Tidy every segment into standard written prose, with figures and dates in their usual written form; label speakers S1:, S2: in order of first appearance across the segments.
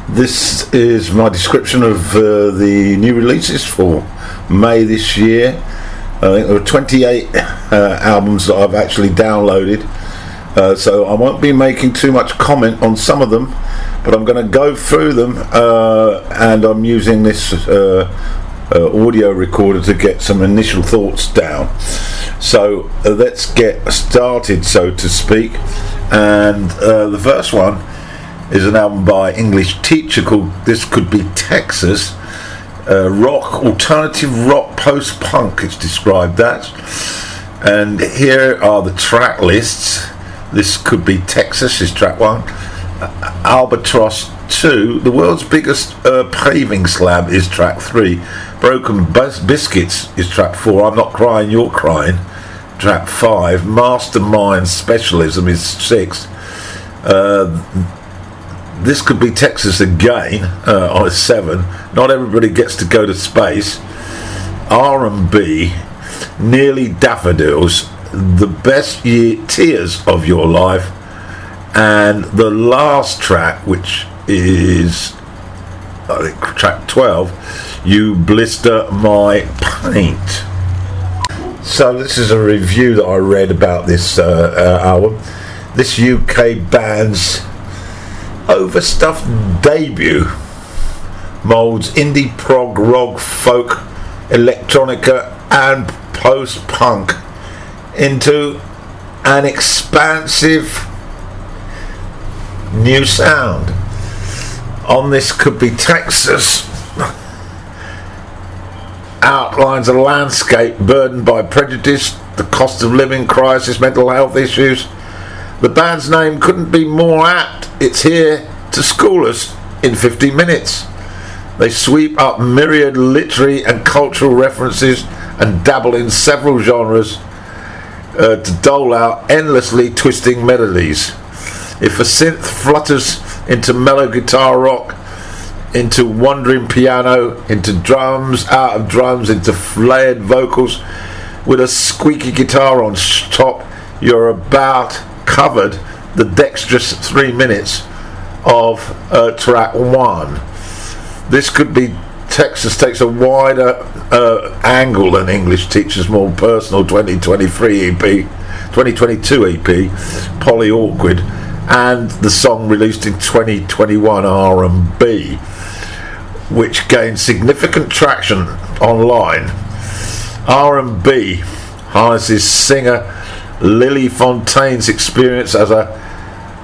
S1: This is my description of the new releases for May this year. I think there are 28 albums that I've actually downloaded, so I won't be making too much comment on some of them, but I'm going to go through them, and I'm using this audio recorder to get some initial thoughts down. So let's get started, so to speak. And the first one is an album by English Teacher called This Could Be Texas. Rock, alternative rock, post-punk, it's described that. And here are the track lists. This Could Be Texas is track 1. Albatross 2, The World's Biggest Paving Slab is track 3. Broken Biscuits is track 4. I'm Not Crying, You're Crying, track 5. Mastermind Specialism is 6. This Could Be Texas again on 7. Not Everybody Gets to Go to Space. R&B, Nearly Daffodils, The Best Tears of Your Life, and the last track, which is I think track 12, You Blister My Paint. So this is a review that I read about this album. This UK band's overstuffed debut molds indie prog, rock, folk, electronica and post-punk into an expansive new sound. On This Could Be Texas outlines a landscape burdened by prejudice, the cost of living crisis, mental health issues. The band's name couldn't be more apt. It's here to school us in 15 minutes. They sweep up myriad literary and cultural references and dabble in several genres to dole out endlessly twisting melodies. If a synth flutters into mellow guitar rock, into wandering piano, into drums, out of drums, into flared vocals, with a squeaky guitar on top, you're about covered the dexterous 3 minutes of track 1. This Could Be Texas takes a wider angle than English Teacher's more personal 2022 EP, Polly Awkward, and the song released in 2021, R&B, which gained significant traction online. R&B harnesses singer Lily Fontaine's experience as a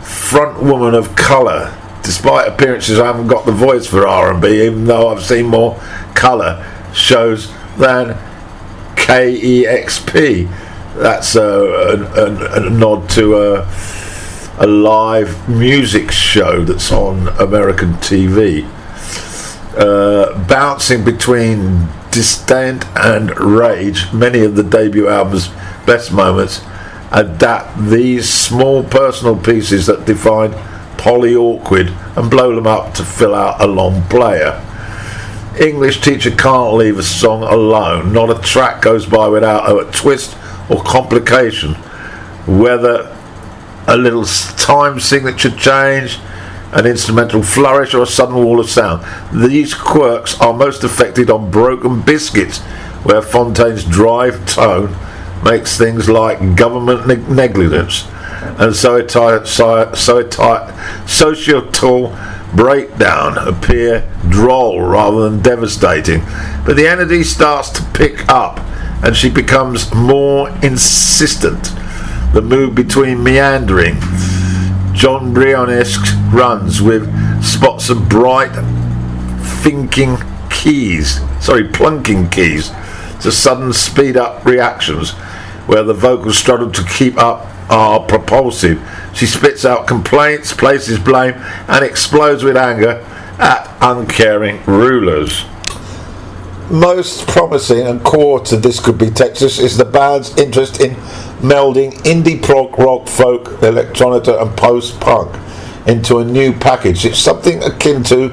S1: front woman of colour. Despite appearances, I haven't got the voice for R&B, even though I've seen more colour shows than KEXP. That's a nod to a live music show that's on American TV. Bouncing between disdain and rage, many of the debut album's best moments adapt these small personal pieces that define Polly Awkward and blow them up to fill out a long player. English Teacher can't leave a song alone. Not a track goes by without a twist or complication, whether a little time signature change, an instrumental flourish, or a sudden wall of sound. These quirks are most affected on Broken Biscuits, where Fontaine's drive tone makes things like government negligence and societal breakdown appear droll rather than devastating. But the energy starts to pick up and she becomes more insistent. The mood between meandering, John Bryan-esque runs with spots of bright plunking keys to sudden speed up reactions where the vocals struggle to keep up are propulsive. She spits out complaints, places blame and explodes with anger at uncaring rulers. Most promising and core to This Could Be Texas is the band's interest in melding indie prog, rock, folk, electronica and post-punk into a new package. It's something akin to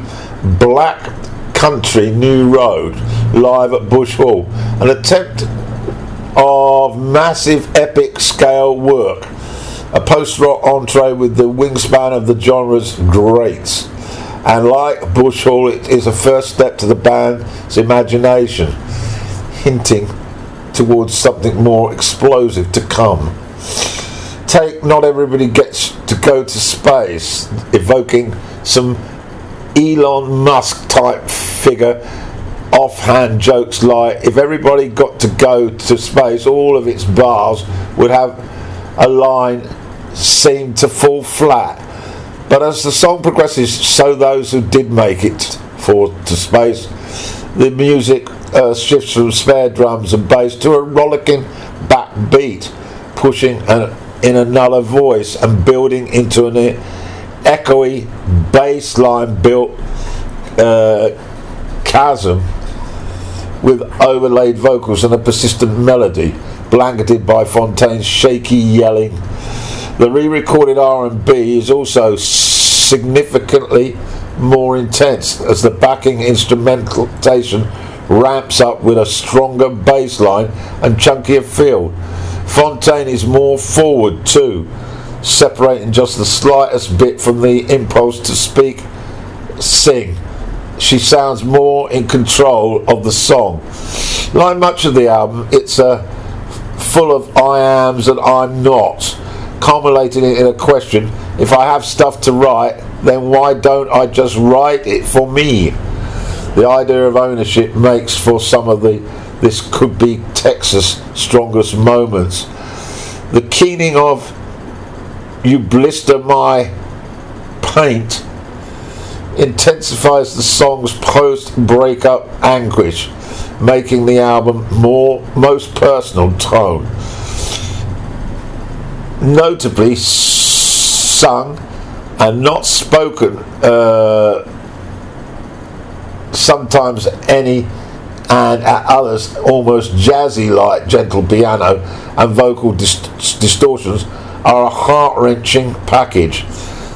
S1: Black Country New Road live at Bush Hall, an attempt of massive epic scale work, a post-rock entree with the wingspan of the genre's greats,
S2: and like Bush Hall, it is a first step to the band's imagination, hinting towards something more explosive to come. Take Not Everybody Gets to Go to Space, evoking some Elon Musk type figure offhand jokes like, if everybody got to go to space, all of its bars would have a line seem to fall flat. But as the song progresses, so those who did make it to space, the music shifts from spare drums and bass to a rollicking backbeat, pushing in another voice and building into an echoey bass line built chasm with overlaid vocals and a persistent melody, blanketed by Fontaine's shaky yelling. The re-recorded R&B is also significantly more intense as the backing instrumentation ramps up with a stronger bass line and chunkier feel. Fontaine is more forward too, separating just the slightest bit from the impulse to sing. She sounds more in control of the song. Like much of the album, it's full of I ams and I'm not, culminating in a question: if I have stuff to write, then why don't I just write it for me? The idea of ownership makes for some of this could be Texas' strongest moments. The keening of "You Blister My Paint" intensifies the song's post-breakup anguish, making the album most personal tone. Notably sung and not spoken, sometimes any, and at others almost jazzy like gentle piano and vocal distortions are a heart-wrenching package.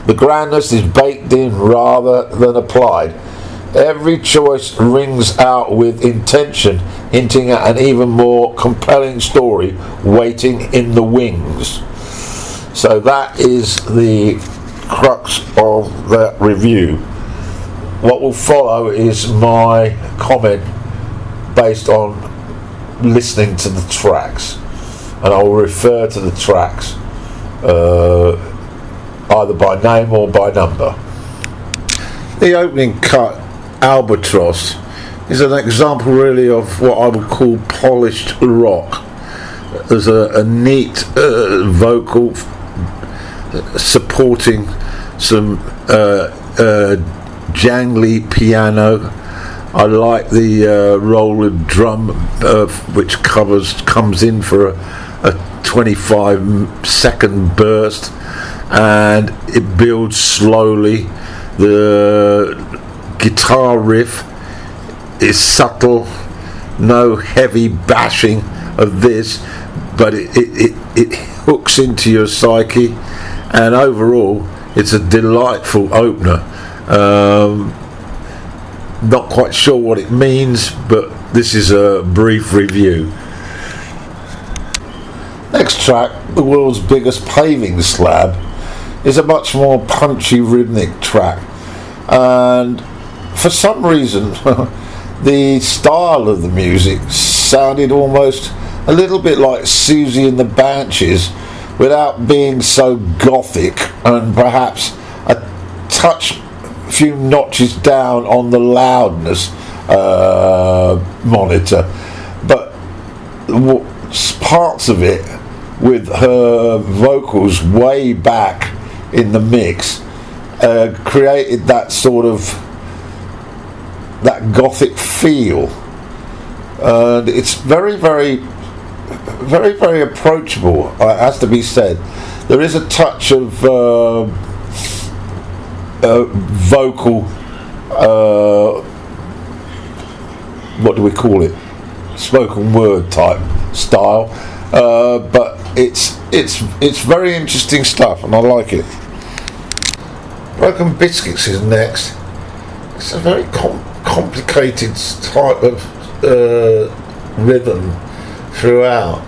S2: The grandness is baked in rather than applied. Every choice rings out with intention, hinting at an even more compelling story waiting in the wings. So that is the crux of that review. What will follow is my comment based on listening to the tracks, and I will refer to the tracks either by name or by number.
S1: The opening cut, Albatross, is an example really of what I would call polished rock. There's a neat vocal supporting some jangly piano. I like the roll of drum which comes in for a 25-second burst, and it builds slowly. The guitar riff is subtle, no heavy bashing of this, but it hooks into your psyche, and overall it's a delightful opener. Not quite sure what it means, but this is a brief review. Next track, The World's Biggest Paving Slab, is a much more punchy rhythmic track, and for some reason the style of the music sounded almost a little bit like Susie and the Banshees without being so gothic, and perhaps a few notches down on the loudness monitor, but parts of it with her vocals way back in the mix created that sort of that gothic feel, and it's very approachable, it has to be said. There is a touch of vocal what do we call it, spoken word type style, but it's very interesting stuff, and I like it. Broken Biscuits is next. It's a very complicated type of rhythm throughout.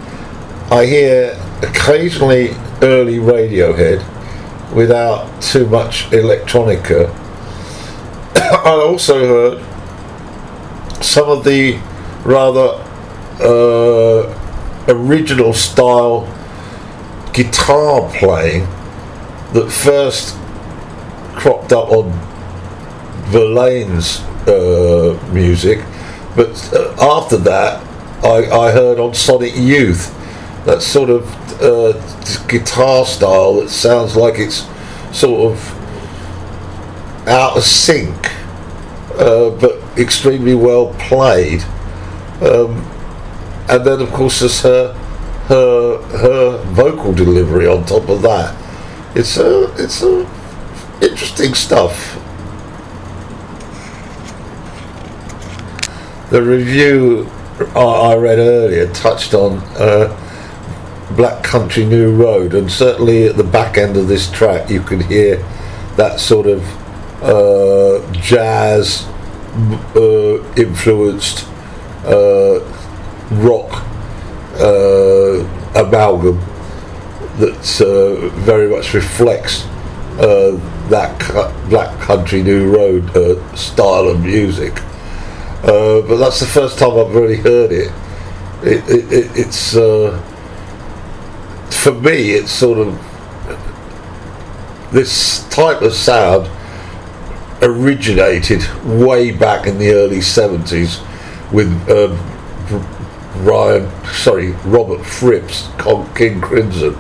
S1: I hear occasionally early Radiohead without too much electronica,
S2: I also heard some of the rather original style guitar playing that first cropped up on Verlaine's music, but after that I heard on Sonic Youth that sort of guitar style that sounds like it's sort of out of sync, but extremely well played. And then of course there's her vocal delivery on top of that. It's interesting stuff. The review I read earlier touched on Black Country New Road, and certainly at the back end of this track you can hear that sort of jazz influenced rock amalgam that very much reflects that Black Country New Road style of music. But that's the first time I've really heard it. It's for me, it's sort of this type of sound originated way back in the early 70s with Robert Fripp's King Crimson,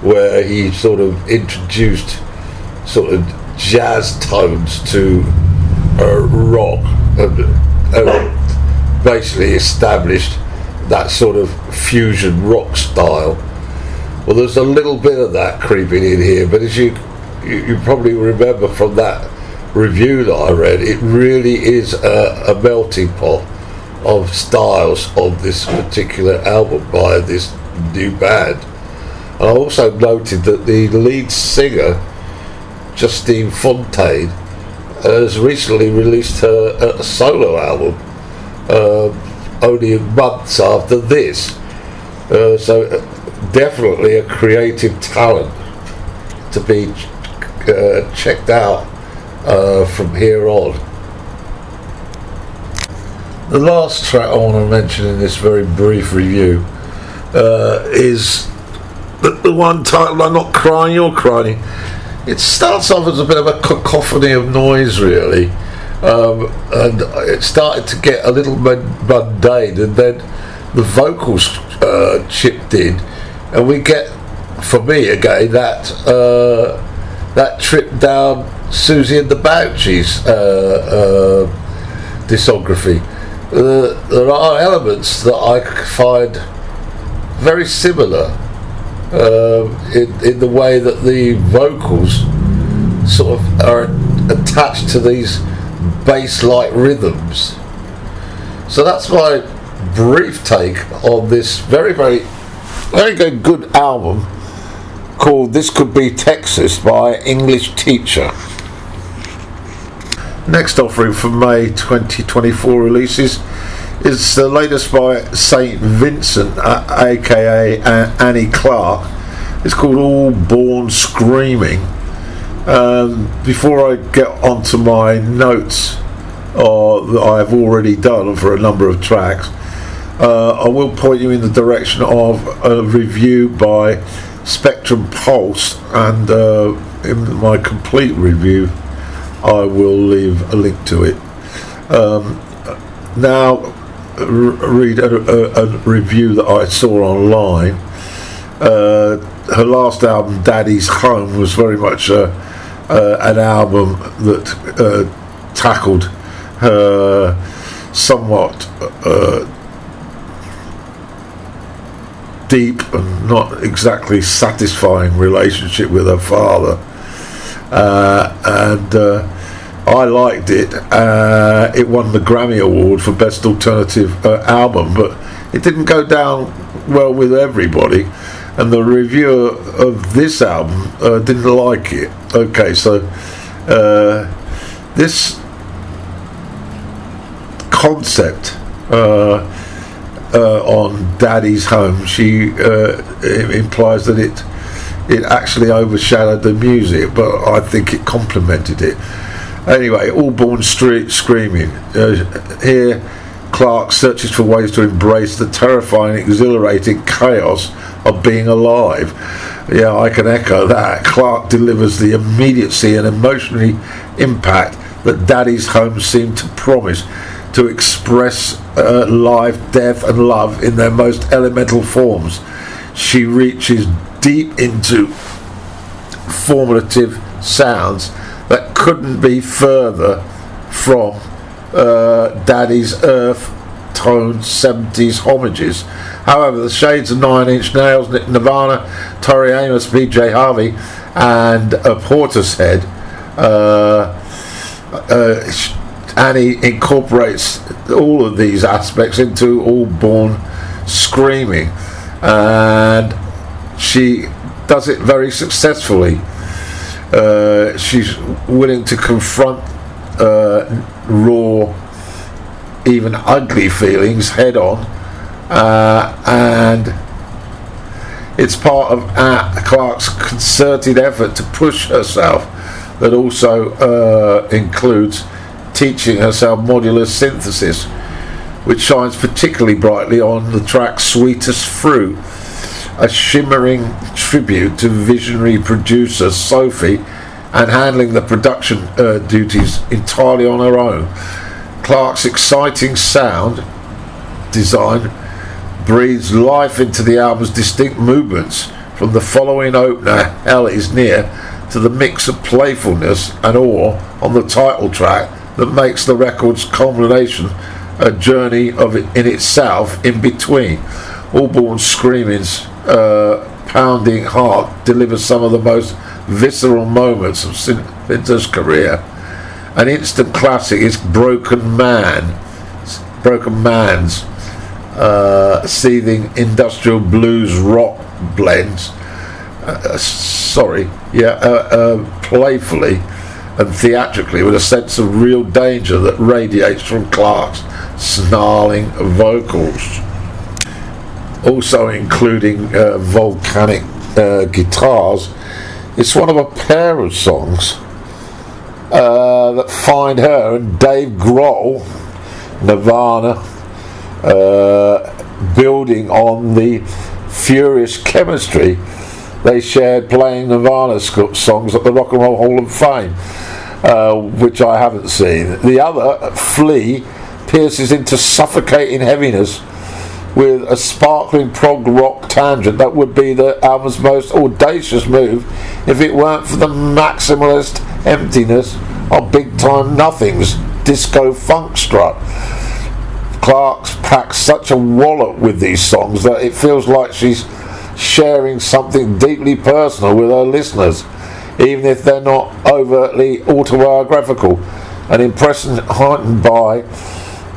S2: where he sort of introduced sort of jazz tones to rock and basically established that sort of fusion rock style. Well, there's a little bit of that creeping in here, but as you probably remember from that review that I read, it really is a melting pot of styles on this particular album by this new band. And I also noted that the lead singer, Justine Fontaine, has recently released her solo album only months after this. So definitely a creative talent to be checked out from here on. The last track I want to mention in this very brief review is the one titled "I'm Not Crying, You're Crying." It starts off as a bit of a cacophony of noise, really, and it started to get a little mundane, and then the vocals chipped in, and we get, for me again, that trip down Susie and the Banshees discography. There are elements that I find very similar in the way that the vocals sort of are attached to these bass-like rhythms. So that's my brief take on this very good album called This Could Be Texas by English Teacher. Next offering for May 2024 releases is the latest by St. Vincent, aka Annie Clark. It's called All Born Screaming. Before I get onto my notes that I've already done for a number of tracks, I will point you in the direction of a review by Spectrum Pulse, and in my complete review I will leave a link to it. Now read a review that I saw online. Her last album, Daddy's Home, was very much an album that tackled her somewhat deep and not exactly satisfying relationship with her father, and I liked it. It won the Grammy Award for Best Alternative Album, but it didn't go down well with everybody, and the reviewer of this album didn't like it. Okay, so this concept on Daddy's Home, she implies that it actually overshadowed the music, but I think it complemented it. Anyway, All Born Screaming. Here, Clark searches for ways to embrace the terrifying, exhilarating chaos of being alive. Yeah, I can echo that. Clark delivers the immediacy and emotionally impact that Daddy's Home seemed to promise, to express life, death and love in their most elemental forms. She reaches deep into formative sounds that couldn't be further from Daddy's earth-toned 70s homages. However, the shades of Nine Inch Nails, Nirvana, Tori Amos, PJ Harvey and Portishead, Annie incorporates all of these aspects into All Born Screaming, and she does it very successfully. She's willing to confront raw, even ugly feelings head on, and it's part of Clark's concerted effort to push herself that also includes teaching herself modular synthesis, which shines particularly brightly on the track Sweetest Fruit, a shimmering tribute to visionary producer Sophie, and handling the production duties entirely on her own. Clark's exciting sound design breathes life into the album's distinct movements, from the following opener, Hell Is Near, to the mix of playfulness and awe on the title track that makes the record's culmination a journey of it in itself in between. All Born Screaming's pounding heart delivers some of the most visceral moments of Vinter's career. An instant classic is Broken Man's seething industrial blues rock blends, playfully and theatrically, with a sense of real danger that radiates from Clark's snarling vocals. Also including volcanic guitars, it's one of a pair of songs that find her and Dave Grohl, Nirvana, building on the furious chemistry they shared playing Nirvana songs at the Rock and Roll Hall of Fame, which I haven't seen. The other, Flea, pierces into suffocating heaviness with a sparkling prog rock tangent that would be the album's most audacious move if it weren't for the maximalist emptiness of Big Time Nothing's disco funk strut. Clark's packs such a wallet with these songs that it feels like she's sharing something deeply personal with her listeners, even if they're not overtly autobiographical, an impression heightened by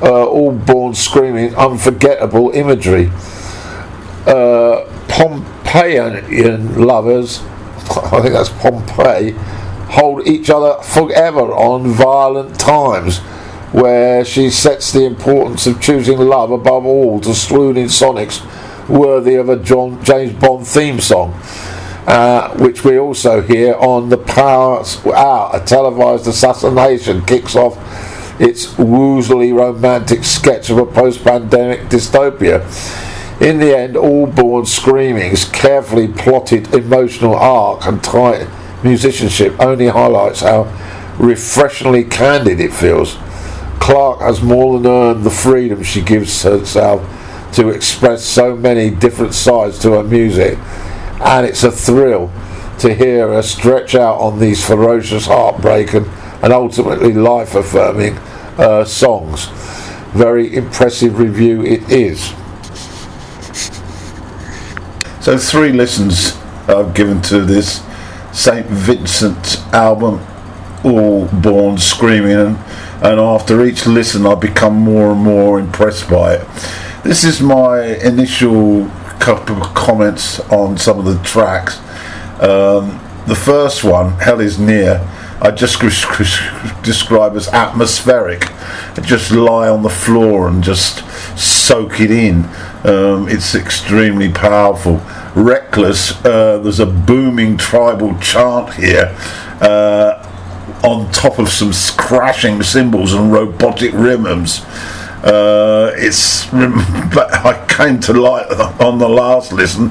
S2: All Born Screaming unforgettable imagery. Pompeian lovers, I think that's Pompeii, hold each other forever on Violent Times, where she sets the importance of choosing love above all to swoon in sonics worthy of a James Bond theme song, which we also hear on The Powers Out. A televised assassination kicks off its woozily romantic sketch of a post-pandemic dystopia. In the end, All Born Screaming's carefully plotted emotional arc and tight musicianship only highlights how refreshingly candid it feels. Clark has more than earned the freedom she gives herself to express so many different sides to her music, and it's a thrill to hear her stretch out on these ferocious, heartbreaking and ultimately life-affirming songs. Very impressive review it is.
S1: So 3 listens I've given to this St. Vincent album, All Born Screaming, and after each listen I become more and more impressed by it. This is my initial couple of comments on some of the tracks. The first one, Hell Is Near, I just describe as atmospheric. Just lie on the floor and just soak it in. It's extremely powerful. Reckless, there's a booming tribal chant here, on top of some crashing cymbals and robotic rhythms. But I came to like on the last listen.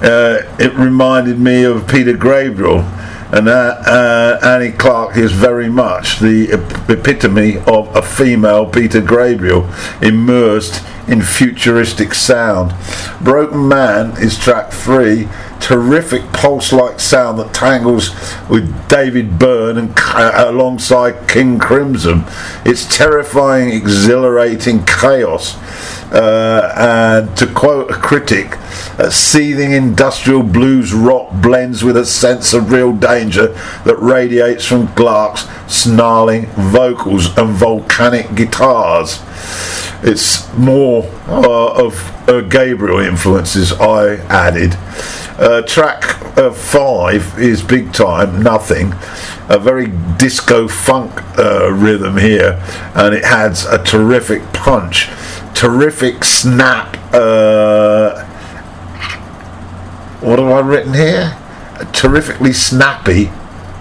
S1: It reminded me of Peter Gabriel, and Annie Clark is very much the epitome of a female Peter Gabriel immersed in futuristic sound. Broken Man is track 3, terrific pulse-like sound that tangles with David Byrne and alongside King Crimson. It's terrifying, exhilarating chaos, and to quote a critic, seething industrial blues rock blends with a sense of real danger that radiates from Clark's snarling vocals and volcanic guitars. It's more of Gabriel influences I added. Track 5 is Big Time Nothing, a very disco funk rhythm here, and it has a terrific punch, terrific snap. What have I written here? Terrifically snappy,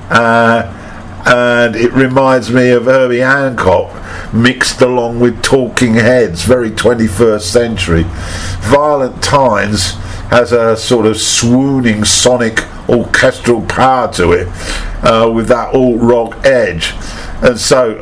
S1: and it reminds me of Herbie Hancock mixed along with Talking Heads, very 21st century. Violent Times has a sort of swooning sonic orchestral power to it, with that alt rock edge. And so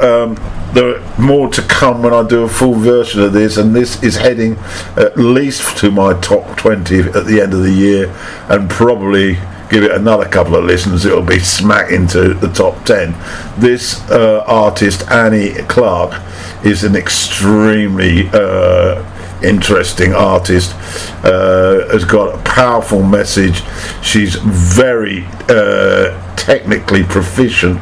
S1: there are more to come when I do a full version of this, and this is heading at least to my top 20 at the end of the year, and probably give it another couple of listens, it'll be smack into the top 10. This artist, Annie Clark, is an extremely interesting artist, has got a powerful message. She's very technically proficient,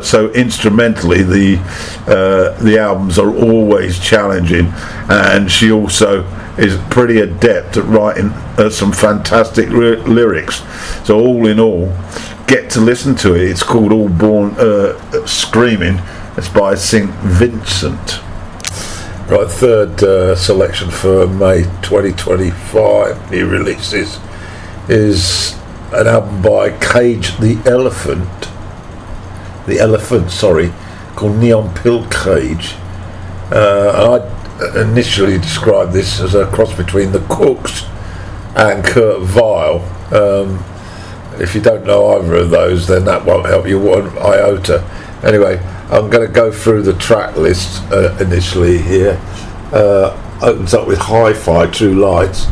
S1: so instrumentally the albums are always challenging, and she also is pretty adept at writing some fantastic lyrics. So all in all, get to listen to it. It's called All Born Screaming. It's by St. Vincent. Right, third selection for May 2025 new releases is an album by Cage the Elephant, called Neon Pill Cage. I initially described this as a cross between the Cooks and Kurt Vile. If you don't know either of those, then that won't help you one iota. Anyway, I'm going to go through the track list initially here. Opens up with Hi-Fi, True Lights.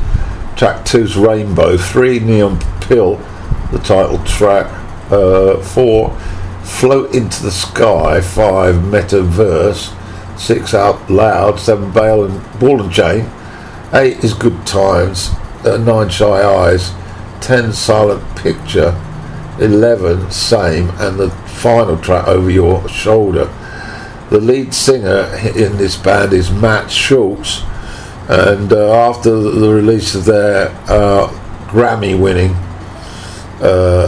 S1: Track 2's Rainbow. 3, Neon Pill, the title track. 4, Float Into the Sky. 5, Metaverse. 6, Out Loud. 7, Ball and Chain. 8 is Good Times. 9, Shy Eyes. 10, Silent Picture. 11, Same, and the final track, Over Your Shoulder. The lead singer in this band is Matt Schultz, and after the release of their Grammy-winning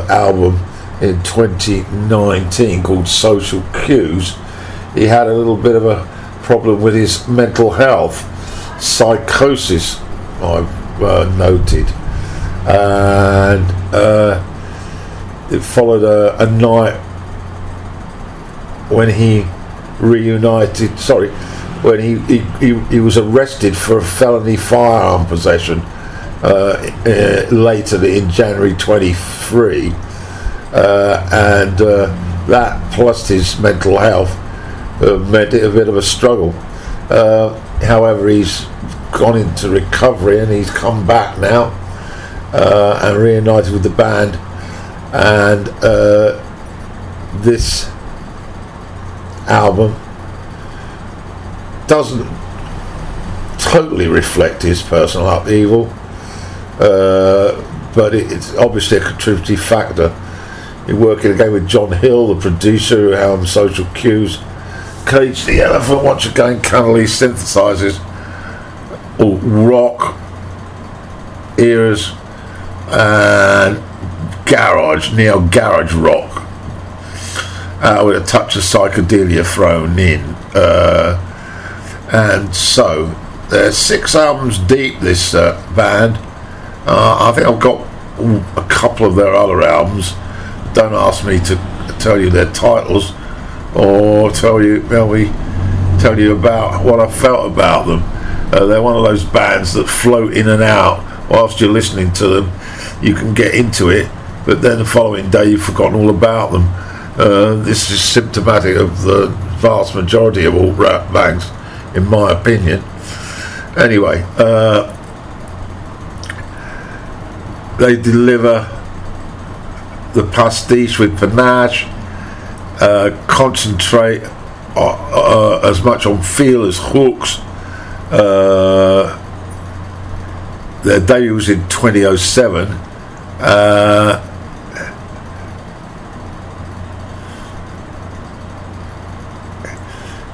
S1: album in 2019 called Social Cues, he had a little bit of a problem with his mental health, psychosis, I've noted, and it followed a night when he when he was arrested for a felony firearm possession later in January 23, and that plus his mental health made it a bit of a struggle. However, he's gone into recovery and he's come back now and reunited with the band, and this album doesn't totally reflect his personal upheaval, but it's obviously a contributing factor. He's working again with John Hill, the producer who helmed Social Cues. Cage the Elephant once again cunningly synthesizes all rock eras and neo garage rock, with a touch of psychedelia thrown in, and so they're 6 albums deep, this band. I think I've got a couple of their other albums. Don't ask me to
S2: tell you their titles or tell you about what I felt about them. They're one of those bands that float in and out whilst you're listening to them. You can get into it, but then the following day you've forgotten all about them. This is symptomatic of the vast majority of alt rap bands, in my opinion. Anyway, they deliver the pastiche with panache, concentrate as much on feel as hooks. Their debut was in 2007.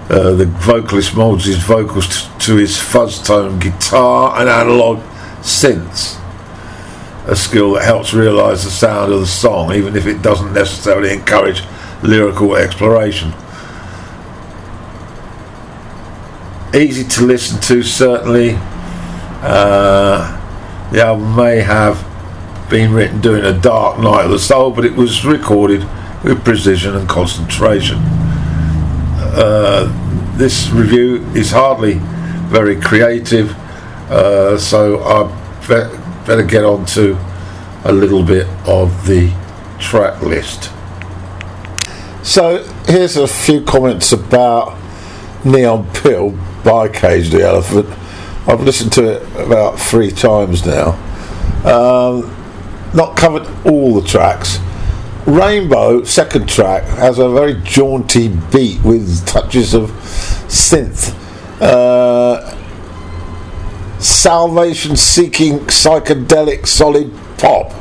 S2: The vocalist molds his vocals to his fuzz tone guitar and analog synths, a skill that helps realise the sound of the song even if it doesn't necessarily encourage lyrical exploration. Easy to listen to, certainly. The album may have been written during a dark night of the soul, but it was recorded with precision and concentration. This review is hardly very creative, so I better get on to a little bit of the track list. So here's a few comments about Neon Pill by Cage the Elephant. I've listened to it about 3 times now. Not covered all the tracks. Rainbow, second track, has a very jaunty beat with touches of synth. Salvation seeking psychedelic solid pop,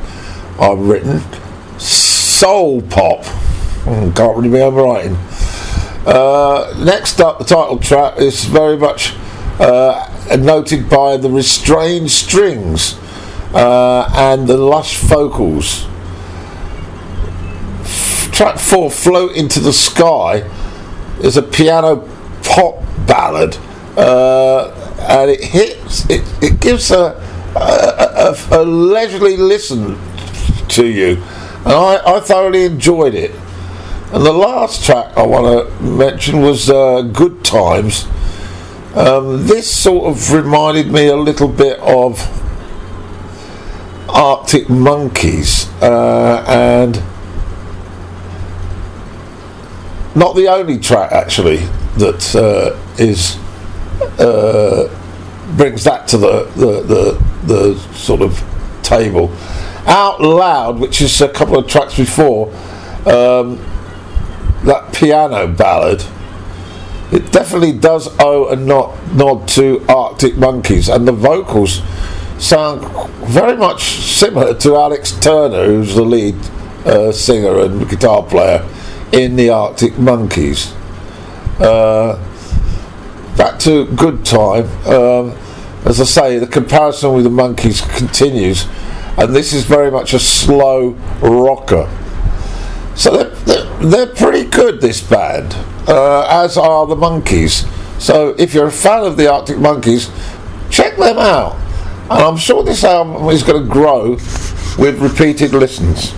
S2: I've written. Soul pop. Can't really be I'm writing. Next up, the title track is very much noted by the restrained strings and the lush vocals. Track 4, Float Into the Sky, is a piano pop ballad, and it gives a leisurely listen to you, and I thoroughly enjoyed it. And the last track I want to mention was Good Times. This sort of reminded me a little bit of Arctic Monkeys, and not the only track actually that brings that to the sort of table. Out Loud, which is a couple of tracks before, that piano ballad, it definitely does owe a nod to Arctic Monkeys, and the vocals sound very much similar to Alex Turner, who's the lead singer and guitar player in the Arctic Monkeys. Back to Good Time. As I say, the comparison with the Monkeys continues, and this is very much a slow rocker. So they're pretty good, this band, as are the Monkeys. So if you're a fan of the Arctic Monkeys, check them out. And I'm sure this album is going to grow with repeated listens.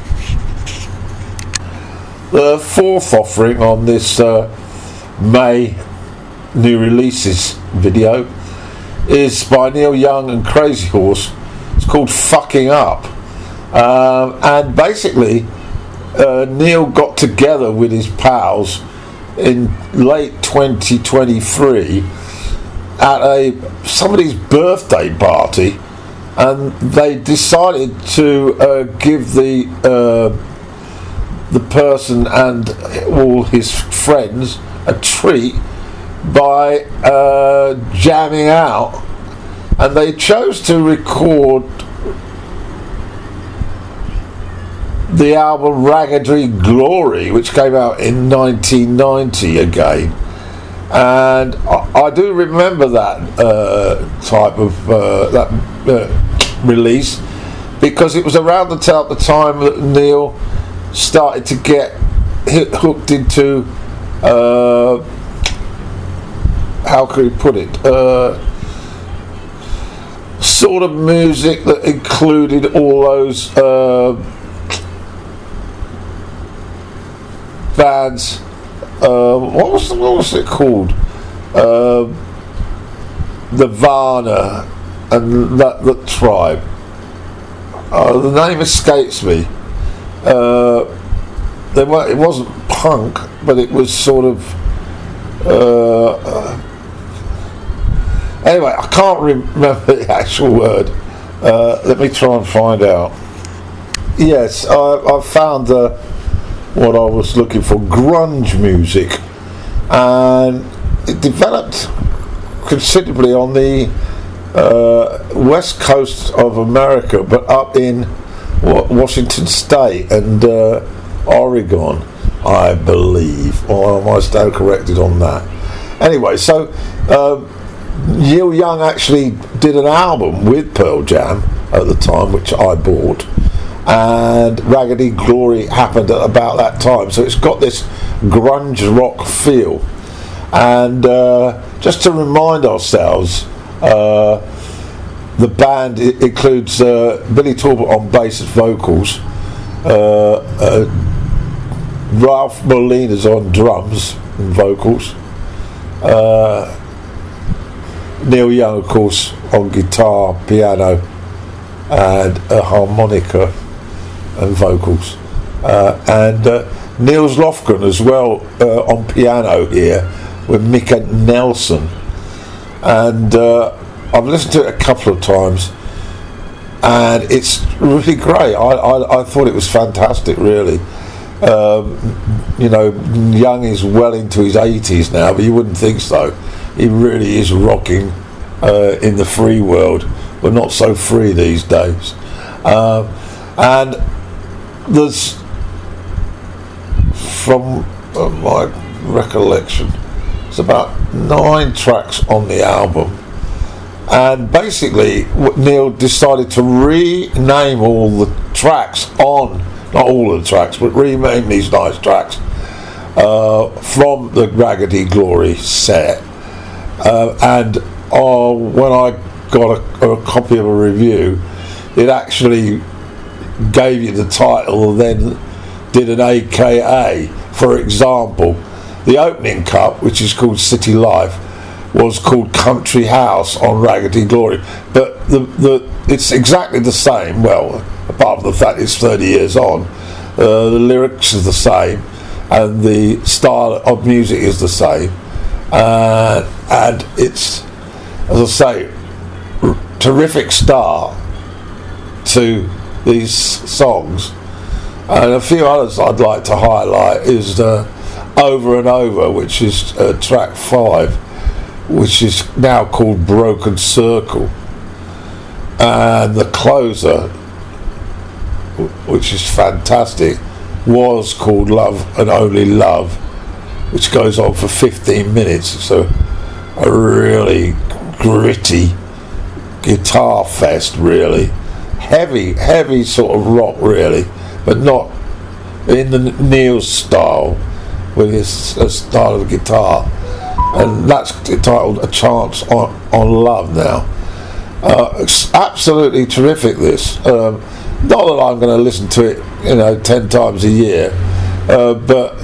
S2: The fourth offering on this May new releases video is by Neil Young and Crazy Horse. It's called Fucking Up, and basically Neil got together with his pals in late 2023 at somebody's birthday party, and they decided to give the person and all his friends a treat by jamming out, and they chose to record the album Raggedy Glory, which came out in 1990 again. And I do remember that type of release, because it was around the time that Neil started to get hooked into how could he put it, sort of music that included all those bands. What was it called? Nirvana and the Tribe. The name escapes me. It wasn't punk, but it was sort of. Anyway, I can't remember the actual word. Let me try and find out. Yes, I found what I was looking for, grunge music, and it developed considerably on the west coast of America, but up in Washington State and Oregon, I believe, or am I stand corrected on that? Anyway, so Neil Young actually did an album with Pearl Jam at the time, which I bought, and Raggedy Glory happened at about that time, so it's got this grunge rock feel. And just to remind ourselves, the band includes Billy Talbot on bass and vocals, Ralph Molina's on drums and vocals, Neil Young, of course, on guitar, piano, and a harmonica and vocals, and Nils Lofgren as well on piano here with Mika Nelson. And I've listened to it a couple of times, and it's really great. I thought it was fantastic, really. Young is well into his 80s now, but you wouldn't think so. He really is rocking in the free world, but not so free these days. And there's, from my recollection, it's about 9 tracks on the album, and basically Neil decided to rename all the tracks on, not all of the tracks, but rename these nice tracks from the Raggedy Glory set. And when I got a copy of a review, it actually gave you the title, then did an AKA. For example, the opening cut, which is called City Life, was called Country House on Raggedy Glory, but it's exactly the same. Well, apart from the fact it's 30 years on, the lyrics are the same, and the style of music is the same, and it's, as I say, terrific start to these songs. And a few others I'd like to highlight is Over and Over, which is track 5, which is now called Broken Circle, and the closer, which is fantastic, was called Love and Only Love, which goes on for 15 minutes. It's a really gritty guitar fest, really heavy sort of rock, really, but not in the Neil style, with his style of guitar. And that's titled A Chance on Love now. It's absolutely terrific, this. Not that I'm going to listen to it 10 times a year, but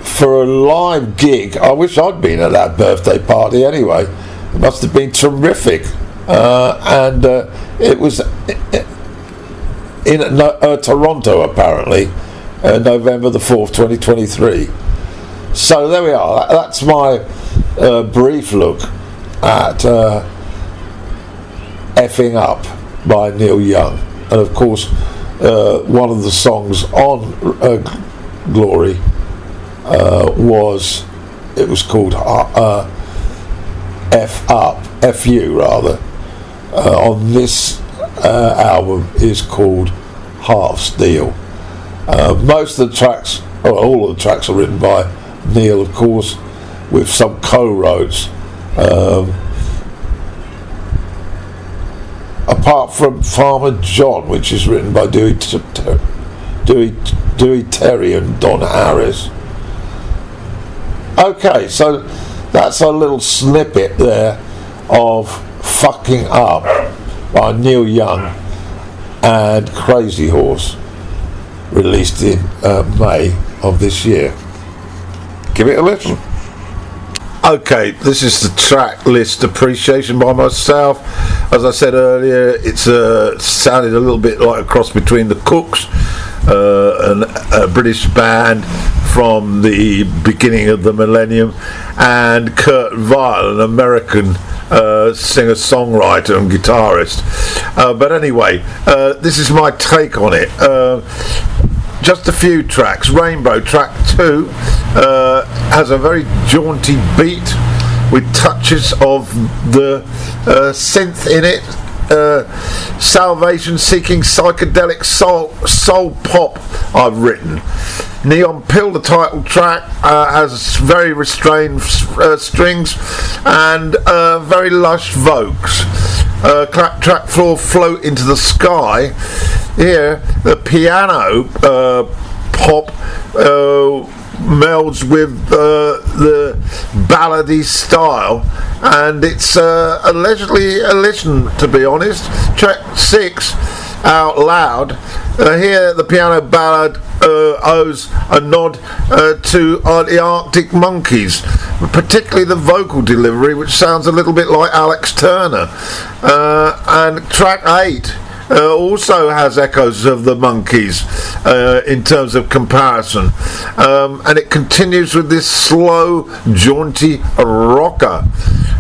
S2: for a live gig, I wish I'd been at that birthday party anyway. It must have been terrific. And it was in Toronto, apparently, November the 4th, 2023. So there we are. That's my brief look at Effing Up by Neil Young. And of course, one of the songs on Glory was called F Up, F-U rather. On this album is called Half Steel. Most of the tracks, all of the tracks, are written by Neil, of course, with some co-wrote, apart from Farmer John, which is written by Dewey Terry and Don Harris. Okay, so that's a little snippet there of Fucking Up by Neil Young and Crazy Horse, released in May of this year. Give it a listen.
S1: Okay, this is the track list appreciation by myself. As I said earlier, it's sounded a little bit like a cross between the Cooks, a British band from the beginning of the millennium, and Kurt Weill, an American singer-songwriter and guitarist. But anyway, this is my take on it. Just a few tracks. Rainbow, track 2, has a very jaunty beat with touches of the synth in it. Salvation-seeking psychedelic soul pop I've written. Neon Pill, the title track, has very restrained strings and very lush vocals. Track 4, Float into the Sky. Here, the piano pop melds with the ballady style, and it's allegedly a listen, to be honest. Track 6, Out Loud. Here, the piano ballad owes a nod to the Arctic Monkeys, particularly the vocal delivery, which sounds a little bit like Alex Turner. And track 8 also has echoes of the Monkeys in terms of comparison, and it continues with this slow, jaunty rocker.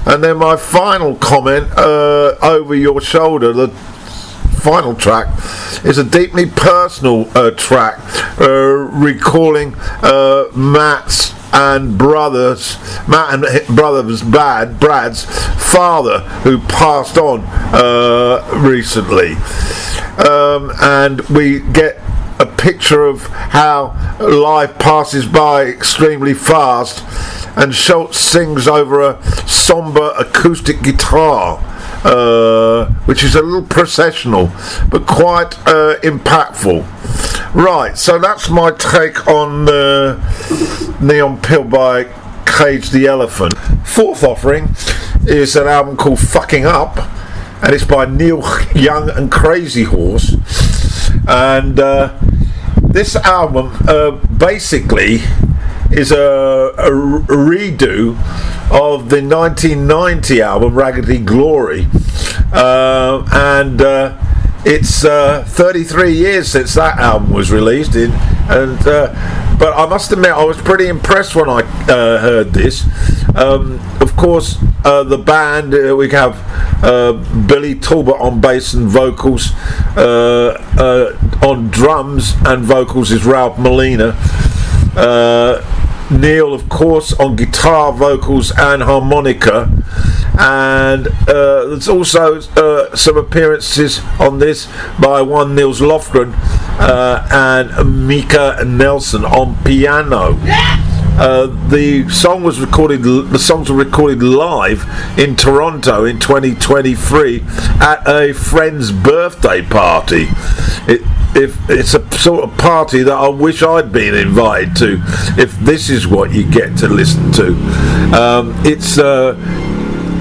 S1: And then my final comment, Over Your Shoulder, the final track, is a deeply personal track, recalling Matt and Brad's father, who passed on recently, and we get a picture of how life passes by extremely fast, and Schultz sings over a somber acoustic guitar, which is a little processional but quite impactful. Right, so that's my take on Neon Pill by Cage the Elephant. Fourth offering is an album called Fucking Up, and it's by Neil Young and Crazy Horse. And this album basically is a redo of the 1990 album Raggedy Glory, and it's 33 years since that album was released but I must admit I was pretty impressed when I heard this. Of course, the band, we have Billy Talbot on bass and vocals, on drums and vocals is Ralph Molina, Neil, of course, on guitar, vocals and harmonica, and there's also some appearances on this by one Nils Lofgren and Mika Nelson on piano. The songs were recorded live in Toronto in 2023 at a friend's birthday party. It's a sort of party that I wish I'd been invited to, if this is what you get to listen to. It's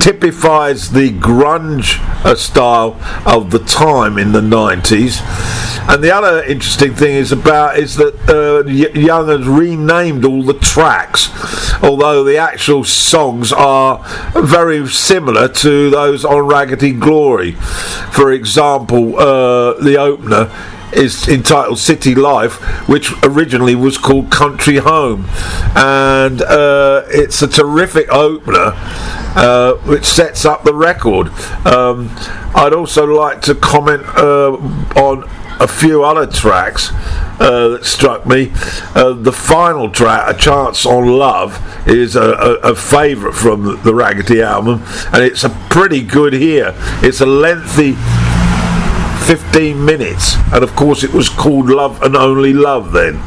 S1: typifies the grunge style of the time in the 90s. And the other interesting thing is that Young has renamed all the tracks, although the actual songs are very similar to those on Raggedy Glory. For example, the opener is entitled City Life, which originally was called Country Home, and it's a terrific opener which sets up the record. I'd also like to comment on a few other tracks that struck me. The final track, A Chance on Love, is a favourite from the Raggedy album, and it's a pretty good here. It's a lengthy 15 minutes, and of course it was called Love and Only Love then.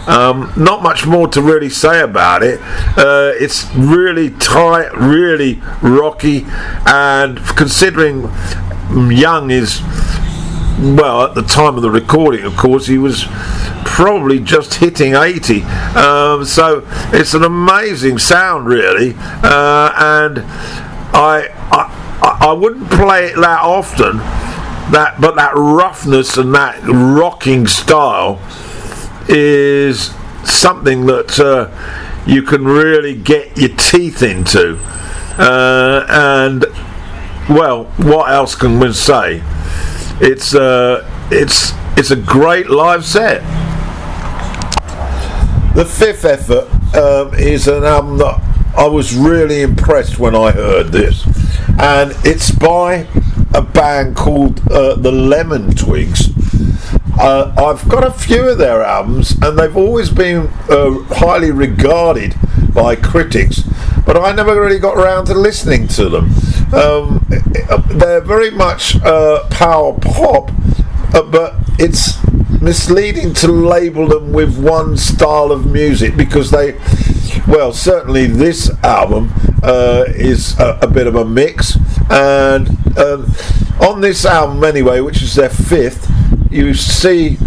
S1: Not much more to really say about it. It's really tight, really rocky, and considering Young is, well, at the time of the recording, of course, he was probably just hitting 80, so it's an amazing sound, really, and I wouldn't play it that often, but that roughness and that rocking style is
S2: something that you can really get your teeth into. And well, what else can we say? It's a great live set. The fifth effort is an album that I was really impressed when I heard this, and it's by a band called the Lemon Twigs. I've got a few of their albums, and they've always been highly regarded by critics, but I never really got around to listening to them. They're very much power pop, but it's misleading to label them with one style of music, because certainly this album is a bit of a mix, and on this album anyway, which is their fifth, you see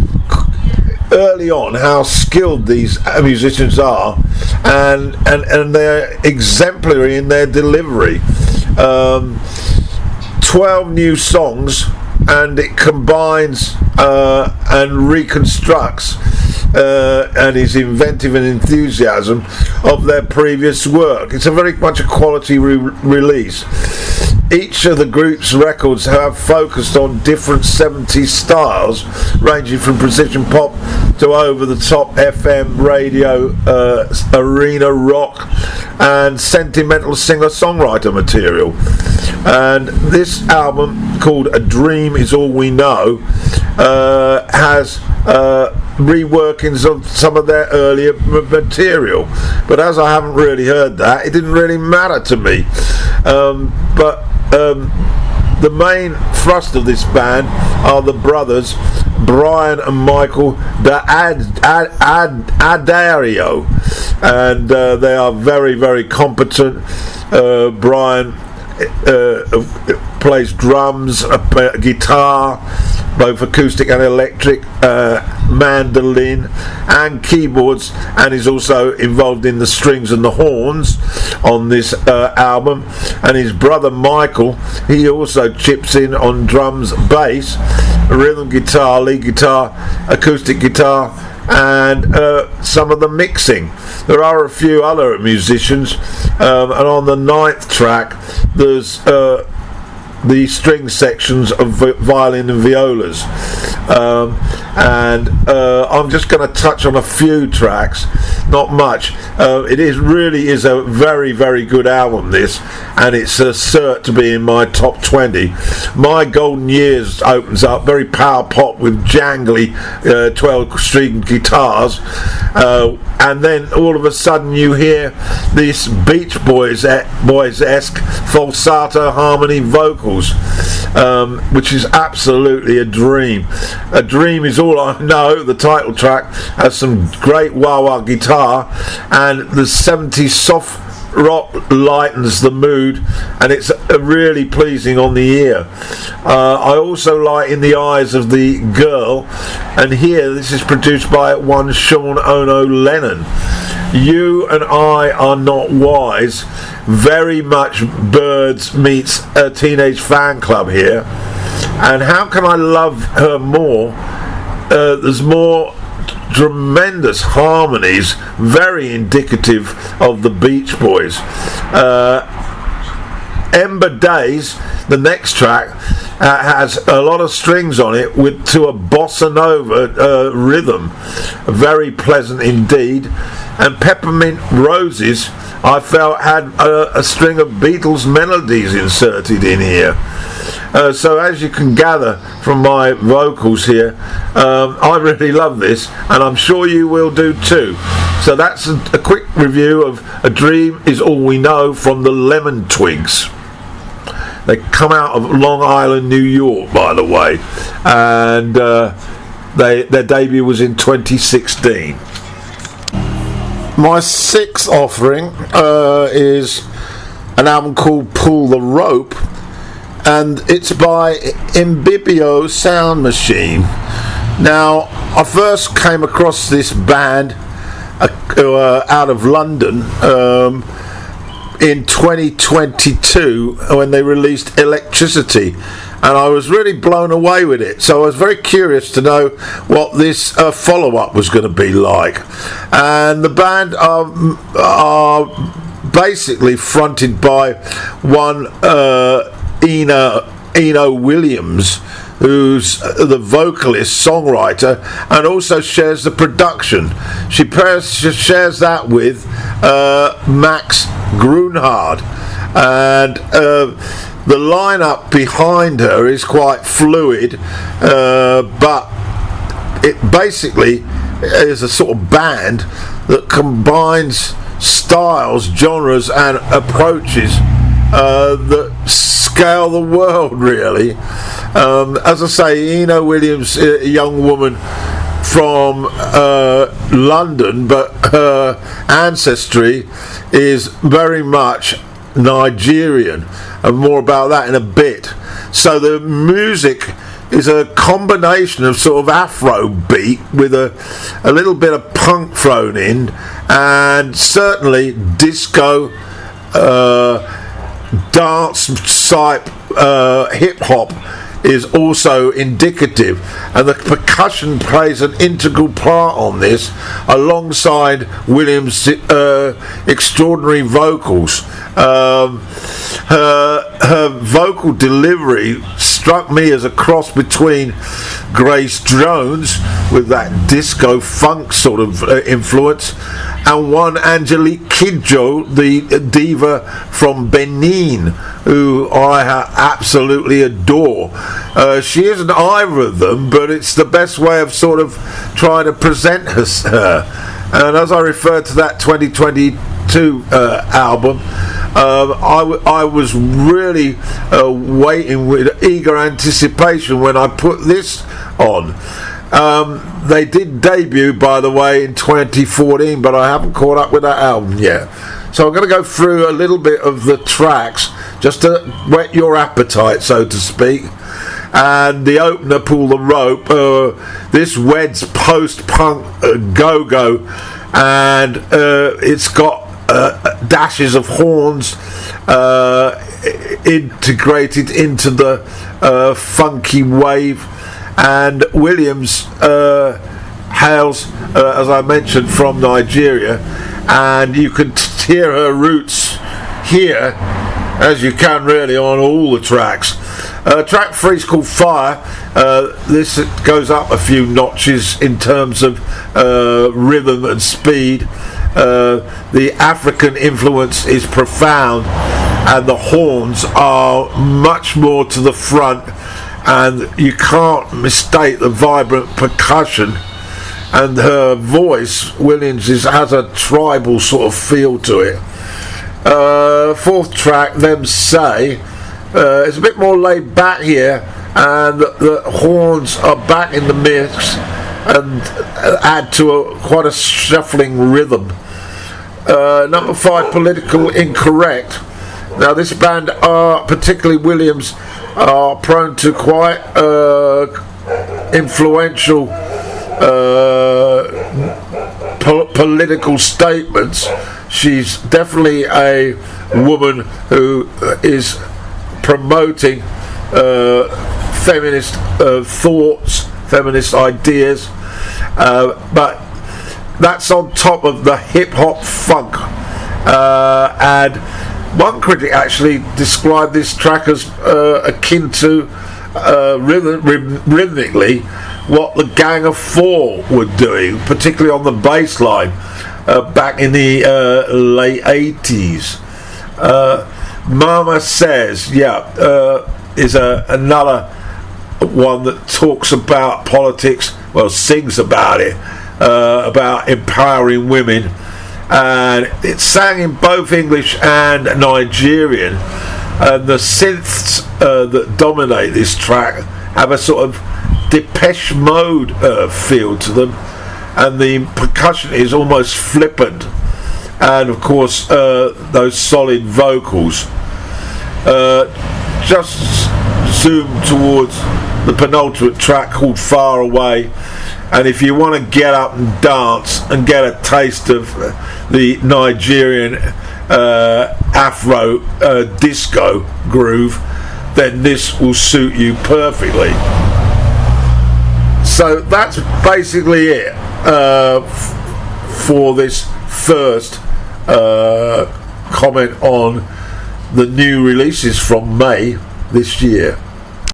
S2: early on how skilled these musicians are, and they're exemplary in their delivery. 12 new songs, and it combines and reconstructs and is inventive and enthusiasm of their previous work. It's a very much a quality release. Each of the group's records have focused on different 70s styles, ranging from precision pop to over-the-top FM radio, arena rock, and sentimental singer-songwriter material. And this album, called A Dream Is All We Know, has reworkings of some of their earlier material, but as I haven't really heard that, it didn't really matter to me. The main thrust of this band are the brothers Brian and Michael D'Addario, and they are very, very competent. Brian plays drums, guitar, both acoustic and electric, mandolin and keyboards, and is also involved in the strings and the horns on this album. And his brother Michael, he also chips in on drums, bass, rhythm guitar, lead guitar, acoustic guitar, and some of the mixing. There are a few other musicians, and on the 9th track there's the string sections of violin and violas, and I'm just going to touch on a few tracks, not much. It really is a very, very good album, this, and it's a cert to be in my top 20. My Golden Years opens up very power pop with jangly 12-string guitars, and then all of a sudden you hear this Beach Boys-esque falsetto harmony vocals, which is absolutely a dream. A Dream Is All I Know, the title track, has some great wah-wah guitar, and the 70s soft rock lightens the mood, and it's really pleasing on the ear. I also like In the Eyes of the Girl, and here this is produced by one Sean Ono Lennon. You and I Are Not Wise, very much Birds meets a Teenage Fan Club here, and How Can I Love Her More? There's more tremendous harmonies, very indicative of the Beach Boys. Ember Days, the next track, has a lot of strings on it to a bossa nova rhythm, very pleasant indeed. And Peppermint Roses, I felt, had a string of Beatles melodies inserted in here. So as you can gather from my vocals here, I really love this, and I'm sure you will do too. So that's a quick review of A Dream Is All We Know from the Lemon Twigs. They come out of Long Island, New York, by the way, and their debut was in 2016. My sixth offering is an album called Pull the Rope, and it's by Imbibio Sound Machine. Now, I first came across this band out of London in 2022 when they released Electricity,
S1: and I was really blown away with it. So I was very curious to know what this follow-up was going to be like. And the band are basically fronted by one Eno Williams, who's the vocalist, songwriter, and also shares the production. She shares that with Max Grunhard, and the lineup behind her is quite fluid, but it basically is a sort of band that combines styles, genres, and approaches that scale the world, really. As I say, Eno Williams, a young woman from London, but her ancestry is very much Nigerian, and more about that in a bit. So the music is a combination of sort of Afro beat with a little bit of punk thrown in, and certainly disco, dance type, hip hop is also indicative, and the percussion plays an integral part on this alongside Williams' extraordinary vocals. Her vocal delivery struck me as a cross between Grace Jones with that disco funk sort of influence, and one Angelique Kidjo, the diva from Benin, who I absolutely adore. She isn't either of them, but it's the best way of sort of trying to present her. And as I referred to that 2022 album, I was really waiting with eager anticipation when I put this on. They did debut, by the way, in 2014, but I haven't caught up with that album yet. So I'm going to go through a little bit of the tracks just to whet your appetite, so to speak. And the opener, Pull the Rope, this weds post-punk go-go, and it's got dashes of horns integrated into the funky wave. And Williams hails, as I mentioned, from Nigeria, and you can hear her roots here, as you can really on all the tracks. Track 3 is called Fire. This goes up a few notches in terms of rhythm and speed. The African influence is profound, and the horns are much more to the front, and you can't mistake the vibrant percussion. And her voice, Williams, has a tribal sort of feel to it. Fourth track, Them Say, it's a bit more laid back here, and the horns are back in the mix and add to quite a shuffling rhythm. Number 5, Political Incorrect. Now this band, particularly Williams, are prone to quite influential political statements. She's definitely a woman who is promoting feminist thoughts, feminist ideas, but that's on top of the hip-hop funk. And one critic actually described this track as akin to rhythmically what the Gang of Four were doing, particularly on the bass line back in the late 80s. Mama Says, is another one that talks about politics, well, sings about it, about empowering women, and it's sang in both English and Nigerian, and the synths that dominate this track have a sort of Depeche Mode feel to them, and the percussion is almost flippant, and of course those solid vocals. Just zoom towards the penultimate track called Far Away, and if you want to get up and dance and get a taste of the Nigerian Afro disco groove,
S2: then this will suit you perfectly. So that's basically it for this first comment on the new releases from May this year.